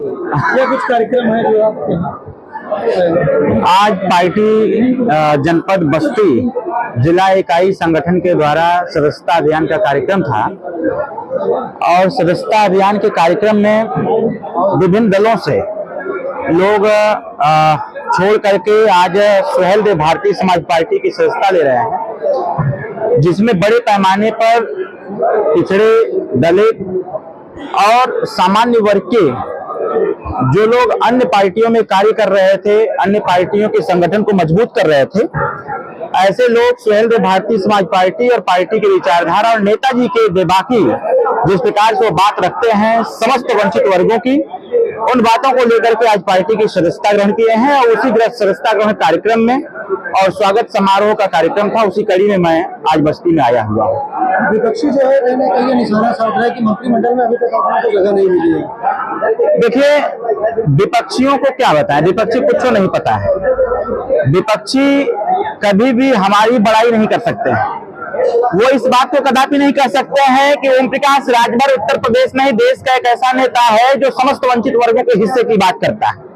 या कुछ कार्यक्रम है जो आप आज पार्टी जनपद बस्ती जिला इकाई संगठन के द्वारा सदस्यता अभियान का कार्यक्रम था और सदस्यता अभियान के कार्यक्रम में विभिन्न दलों से लोग छोड़ करके आज सुहेल देव भारतीय समाज पार्टी की सदस्यता ले रहे हैं, जिसमें बड़े पैमाने पर पिछड़े, दलित और सामान्य वर्ग के जो लोग अन्य पार्टियों में कार्य कर रहे थे, अन्य पार्टियों के संगठन को मजबूत कर रहे थे, ऐसे लोग सुहेल देव भारतीय समाज पार्टी और पार्टी के विचारधारा और नेताजी के बेबाकी जिस प्रकार से वो बात रखते हैं समस्त वंचित वर्गों की, उन बातों को लेकर के आज पार्टी की सदस्यता ग्रहण किए हैं। और उसी सदस्यता ग्रहण कार्यक्रम में और स्वागत समारोह का कार्यक्रम था, उसी कड़ी में मैं आज बस्ती में आया हुआ हूँ। विपक्षी जो है कहीं ना कहीं निशाना साध रहा है कि मंत्रिमंडल में अभी तक आपको जगह नहीं मिली है। देखिए, विपक्षियों को क्या बताएं, विपक्षी कुछ नहीं पता है। विपक्षी कभी भी हमारी बड़ाई नहीं कर सकते हैं। वो इस बात को कदापि नहीं कह सकते हैं कि ओम प्रकाश राजभर उत्तर प्रदेश नहीं देश का एक ऐसा नेता है जो समस्त वंचित वर्गों के हिस्से की बात करता है।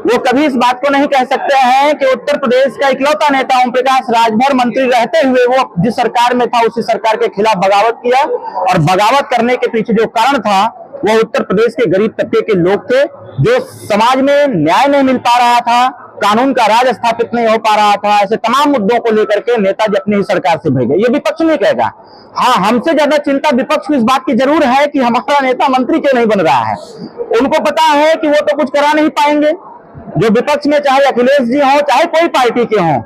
वो कभी इस बात को नहीं कह सकते हैं कि उत्तर प्रदेश का इकलौता नेता ओम प्रकाश राजभर मंत्री रहते हुए वो जिस सरकार में था उसी सरकार के खिलाफ बगावत किया, और बगावत करने के पीछे जो कारण था वो उत्तर प्रदेश के गरीब तबके के लोग थे, जो समाज में न्याय नहीं मिल पा रहा था, कानून का राज स्थापित नहीं हो पा रहा था। ऐसे तमाम मुद्दों को लेकर के नेताजी अपनी ही सरकार से भेजे। ये विपक्ष नहीं कहेगा। हाँ, हमसे ज्यादा चिंता विपक्ष को इस बात की जरूर है कि हमारा नेता मंत्री क्यों नहीं बन रहा है। उनको पता है कि वो तो कुछ करा नहीं पाएंगे। जो विपक्ष में चाहे अखिलेश जी हो, चाहे कोई पार्टी के हों,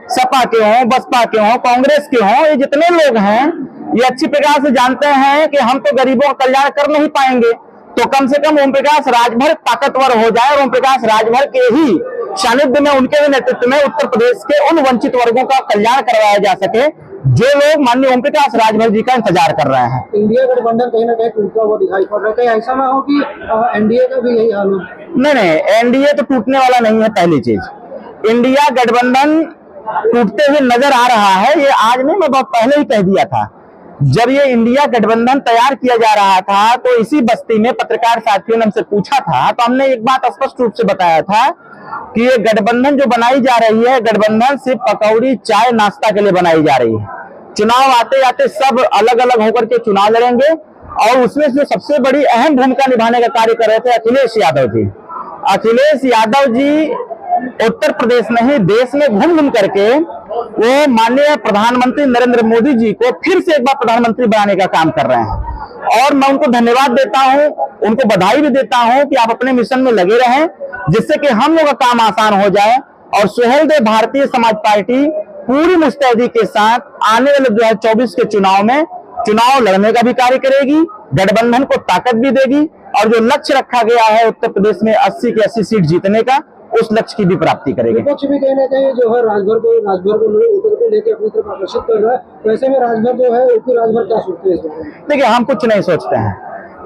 सपा के हों, बसपा के हों, कांग्रेस के हों, ये जितने लोग हैं ये अच्छी प्रकार से जानते हैं कि हम तो गरीबों का कल्याण कर नहीं पाएंगे। तो कम से कम ओम प्रकाश राजभर ताकतवर हो जाए और ओम प्रकाश राजभर के ही सानिध्य में, उनके ही नेतृत्व में उत्तर प्रदेश के उन वंचित वर्गों का कल्याण करवाया जा सके जो लोग माननीय ओम प्रकाश राजभर जी का इंतजार कर रहे हैं। इंडिया गठबंधन कहीं ना कहीं टूटता हुआ दिखाई पड़ रहा है, कहीं ऐसा ना हो कि एनडीए का भी यही हाल हो? नहीं, एनडीए तो टूटने वाला नहीं है। पहली चीज, इंडिया गठबंधन टूटते हुए नजर आ रहा है। ये आज नहीं, मैं बहुत पहले ही कह दिया था। जब ये इंडिया गठबंधन तैयार किया जा रहा था तो इसी बस्ती में पत्रकार साथियों ने हमसे पूछा था, तो हमने एक बात स्पष्ट रूप से बताया था कि ये गठबंधन जो बनाई जा रही है, गठबंधन सिर्फ पकौड़ी, चाय, नाश्ता के लिए बनाई जा रही है। चुनाव आते आते सब अलग अलग होकर के चुनाव लड़ेंगे और उसमें जो सबसे बड़ी अहम भूमिका निभाने का कार्य कर रहे थे अखिलेश यादव जी। अखिलेश यादव जी उत्तर प्रदेश नहीं देश में घूम घूम करके वो माननीय प्रधानमंत्री नरेंद्र मोदी जी को फिर से एक बार प्रधानमंत्री बनाने का काम कर रहे हैं। और मैं उनको धन्यवाद देता हूं, उनको बधाई भी देता हूं कि आप अपने मिशन में लगे रहें, जिससे कि हम लोगों का काम आसान हो जाए। और सुहेल देव भारतीय समाज पार्टी पूरी मुस्तैदी के साथ आने वाले 2024 के चुनाव में चुनाव लड़ने का भी कार्य करेगी, गठबंधन को ताकत भी देगी और जो लक्ष्य रखा गया है उत्तर प्रदेश में 80 की 80 सीट जीतने का, उस लक्ष्य की भी प्राप्ति करेगी। विपक्ष भी कहीं ना कहीं जो है राजभर को लेकर अपनी तरफ आकर्षित कर रहा है। वैसे में राजभर जो है ऊपी राजभर क्या सोचते हैं इस बारे में? देखिए, हम कुछ नहीं सोचते हैं।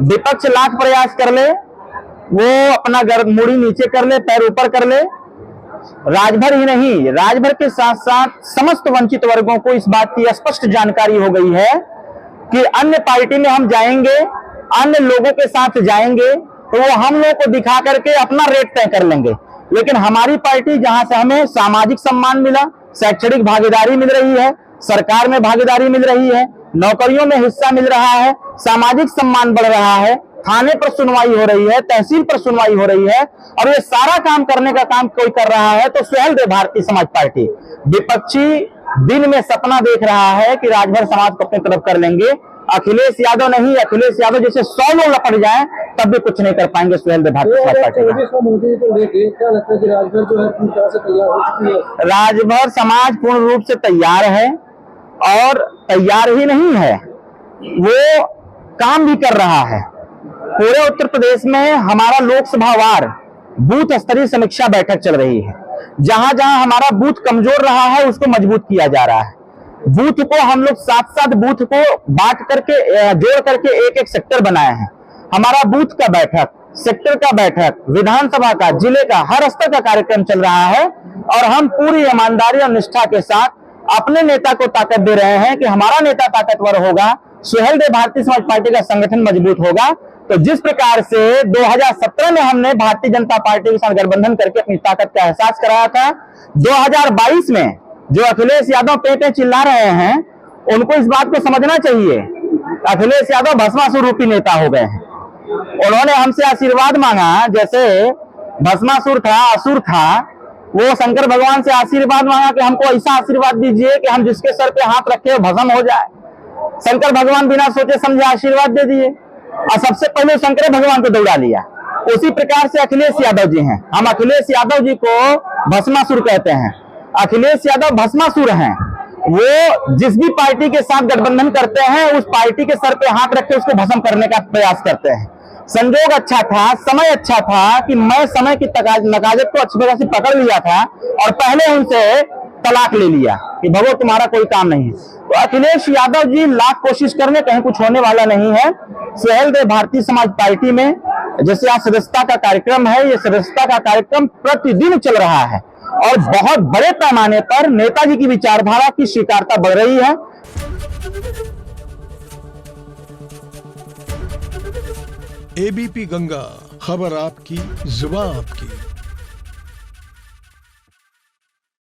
विपक्ष लाख प्रयास कर ले, वो अपना मुड़ी नीचे कर ले, पैर ऊपर कर ले, राजभर ही नहीं, राजभर के साथ साथ समस्त वंचित वर्गों को इस बात की स्पष्ट जानकारी हो गई है कि अन्य पार्टी में हम जाएंगे, अन्य लोगों के साथ जाएंगे तो वो हम लोगों को दिखा करके अपना रेट तय कर लेंगे। लेकिन हमारी पार्टी, जहां से हमें सामाजिक सम्मान मिला, शैक्षणिक भागीदारी मिल रही है, सरकार में भागीदारी मिल रही है, नौकरियों में हिस्सा मिल रहा है, सामाजिक सम्मान बढ़ रहा है, थाने पर सुनवाई हो रही है, तहसील पर सुनवाई हो रही है, और ये सारा काम करने का काम कोई कर रहा है तो सुहेल देव भारतीय समाज पार्टी। विपक्षी दिन में सपना देख रहा है कि राजभर समाज को अपनी तरफ कर लेंगे। अखिलेश यादव नहीं, अखिलेश यादव जैसे 100 लोग लपट जाएं तब भी कुछ नहीं कर पाएंगे सुहेल देव भारतीय समाज पार्टी। मोदी को लेके क्या लगता है कि राजभर जो है पूरी तरह से तैयार हो चुकी है? राजभर समाज पूर्ण रूप से तैयार है, और तैयार ही नहीं है, वो काम भी कर रहा है। पूरे उत्तर प्रदेश में हमारा लोकसभा वार बूथ स्तरीय समीक्षा बैठक चल रही है। जहां जहां हमारा बूथ कमजोर रहा है उसको मजबूत किया जा रहा है। बूथ को हम लोग 7-7 बूथ को बांट करके, जोड़ करके एक एक सेक्टर बनाए हैं। हमारा बूथ का बैठक, सेक्टर का बैठक, विधानसभा का, जिले का, हर स्तर का कार्यक्रम चल रहा है। और हम पूरी ईमानदारी और निष्ठा के साथ अपने नेता को ताकत दे रहे हैं कि हमारा नेता ताकतवर होगा, सुहेल देव भारतीय समाज पार्टी का संगठन मजबूत होगा तो जिस प्रकार से 2017 में हमने भारतीय जनता पार्टी के साथ गठबंधन करके अपनी ताकत का एहसास कराया था, 2022 में जो अखिलेश यादव पे चिल्ला रहे हैं, उनको इस बात को समझना चाहिए। अखिलेश यादव भस्मासुर रूपी नेता हो गए हैं। उन्होंने हमसे आशीर्वाद मांगा, जैसे भस्मासुर था, असुर था, वो शंकर भगवान से आशीर्वाद मांगा कि हमको ऐसा आशीर्वाद दीजिए कि हम जिसके सर पे हाथ रखे भस्म हो जाए। शंकर भगवान बिना सोचे समझे आशीर्वाद दे दिए और सबसे पहले शंकर भगवान को दौड़ा लिया। उसी प्रकार से अखिलेश यादव जी हैं। हम अखिलेश यादव जी को भस्मासुर कहते हैं। अखिलेश यादव भस्मासुर हैं। वो जिस भी पार्टी के साथ गठबंधन करते हैं, उस पार्टी के सर पे हाथ रख के उसको भस्म करने का प्रयास करते हैं। संजोग अच्छा था, समय अच्छा था कि मैं समय की नकाजत को अच्छी तरह से पकड़ लिया था और पहले उनसे तलाक ले लिया कि भगो तुम्हारा कोई काम नहीं है। तो अखिलेश यादव जी लाख कोशिश करने कहीं कुछ होने वाला नहीं है। सहलदेव भारतीय समाज पार्टी में जैसे आज सदस्यता का कार्यक्रम है, ये सदस्यता का कार्यक्रम प्रतिदिन चल रहा है और बहुत बड़े पैमाने पर नेताजी की विचारधारा की स्वीकारता बढ़ रही है। एबीपी गंगा, खबर आपकी, जुबान आपकी।